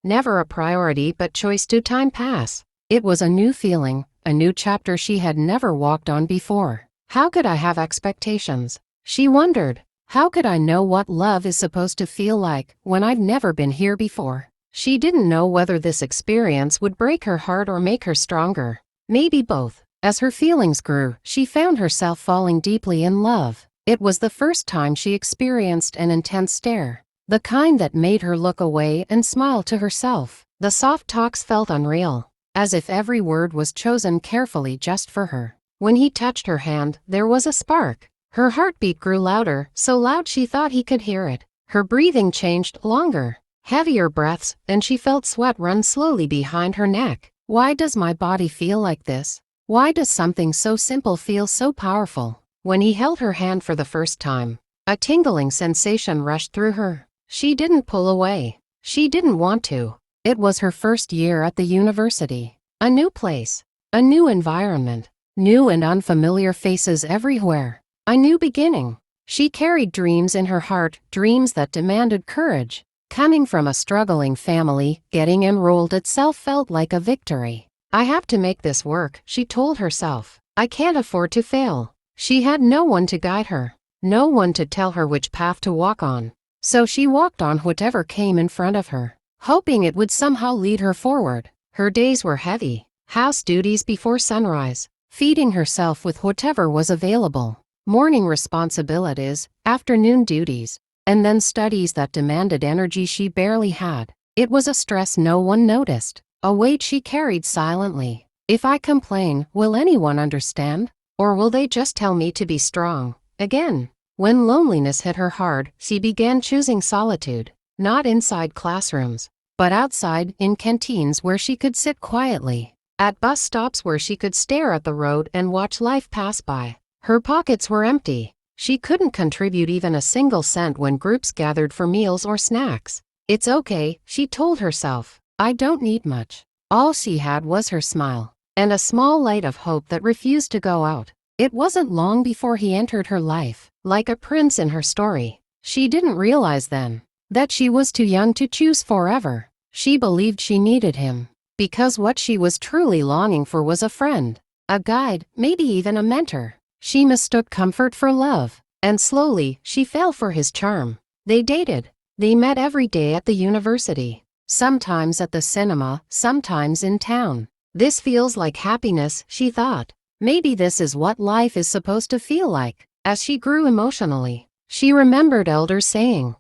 Never a priority but choice to time pass. It was a new feeling, a new chapter she had never walked on before. How could I have expectations? She wondered. How could I know what love is supposed to feel like when I've never been here before? She didn't know whether this experience would break her heart or make her stronger. Maybe both. As her feelings grew, she found herself falling deeply in love. It was the first time she experienced an intense stare, the kind that made her look away and smile to herself. The soft talks felt unreal, as if every word was chosen carefully just for her. When he touched her hand, there was a spark. Her heartbeat grew louder, so loud she thought he could hear it. Her breathing changed, longer, heavier breaths, and she felt sweat run slowly behind her neck. Why does my body feel like this? Why does something so simple feel so powerful? When he held her hand for the first time, a tingling sensation rushed through her. She didn't pull away. She didn't want to. It was her first year at the university. A new place, a new environment, new and unfamiliar faces everywhere. A new beginning. She carried dreams in her heart, dreams that demanded courage. Coming from a struggling family, getting enrolled itself felt like a victory. I have to make this work, she told herself. I can't afford to fail. She had no one to guide her, no one to tell her which path to walk on. So she walked on whatever came in front of her, hoping it would somehow lead her forward. Her days were heavy. House duties before sunrise, feeding herself with whatever was available. Morning responsibilities, afternoon duties, and then studies that demanded energy she barely had. It was a stress no one noticed, a weight she carried silently. If I complain, will anyone understand? Or will they just tell me to be strong? Again, when loneliness hit her hard, she began choosing solitude, not inside classrooms, but outside, in canteens where she could sit quietly, at bus stops where she could stare at the road and watch life pass by. Her pockets were empty. She couldn't contribute even a single cent when groups gathered for meals or snacks. It's okay, she told herself. I don't need much. All she had was her smile, and a small light of hope that refused to go out. It wasn't long before he entered her life, like a prince in her story. She didn't realize then that she was too young to choose forever. She believed she needed him, because what she was truly longing for was a friend, a guide, maybe even a mentor. She mistook comfort for love, and slowly, she fell for his charm. They dated. They met every day at the university, sometimes at the cinema, sometimes in town. This feels like happiness, she thought. Maybe this is what life is supposed to feel like. As she grew emotionally, she remembered elders saying,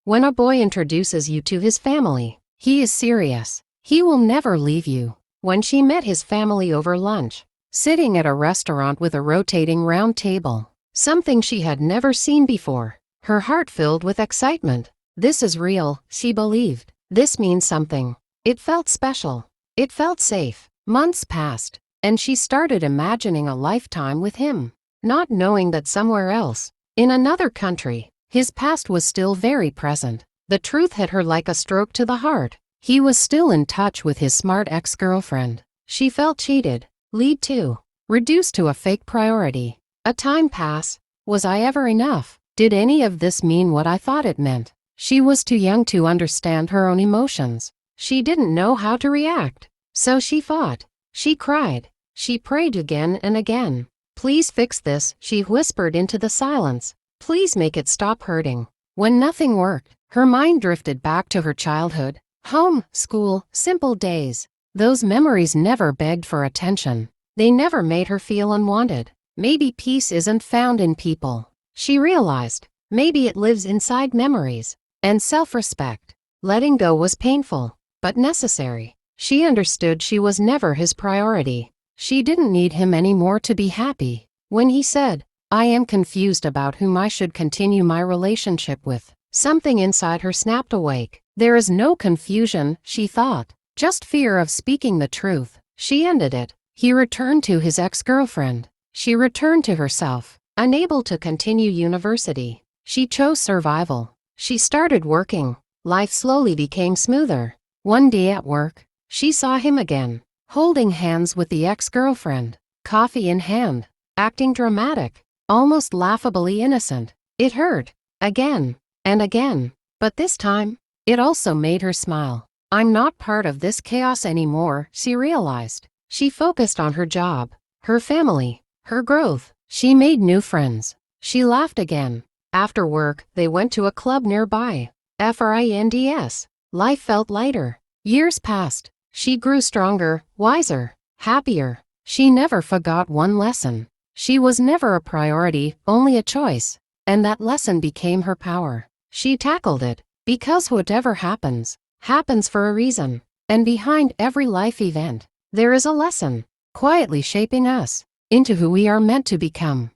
when a boy introduces you to his family, he is serious. He will never leave you. When she met his family over lunch, sitting at a restaurant with a rotating round table, something she had never seen before, her heart filled with excitement. This is real, she believed. This means something. It felt special. It felt safe. Months passed, and she started imagining a lifetime with him, not knowing that somewhere else, in another country, his past was still very present. The truth hit her like a stroke to the heart. He was still in touch with his smart ex-girlfriend. She felt cheated, lied to, reduced to a fake priority. A time pass. Was I ever enough? Did any of this mean what I thought it meant? She was too young to understand her own emotions. She didn't know how to react. So she fought. She cried. She prayed again and again. Please fix this, she whispered into the silence. Please make it stop hurting. When nothing worked, her mind drifted back to her childhood. Home, school, simple days. Those memories never begged for attention. They never made her feel unwanted. Maybe peace isn't found in people, she realized. Maybe it lives inside memories and self-respect. Letting go was painful, but necessary. She understood she was never his priority. She didn't need him anymore to be happy. When he said, I am confused about whom I should continue my relationship with, something inside her snapped awake. There is no confusion, she thought, just fear of speaking the truth. She ended it. He returned to his ex-girlfriend. She returned to herself, unable to continue university. She chose survival. She started working. Life slowly became smoother. One day at work, she saw him again, holding hands with the ex-girlfriend, coffee in hand, acting dramatic, almost laughably innocent. It hurt. Again and again. But this time, it also made her smile. I'm not part of this chaos anymore, she realized. She focused on her job, her family, her growth. She made new friends. She laughed again. After work, they went to a club nearby. Friends. Life felt lighter. Years passed. She grew stronger, wiser, happier. She never forgot one lesson. She was never a priority, only a choice. And that lesson became her power. She tackled it. Because whatever happens, happens for a reason. And behind every life event, there is a lesson, quietly shaping us into who we are meant to become.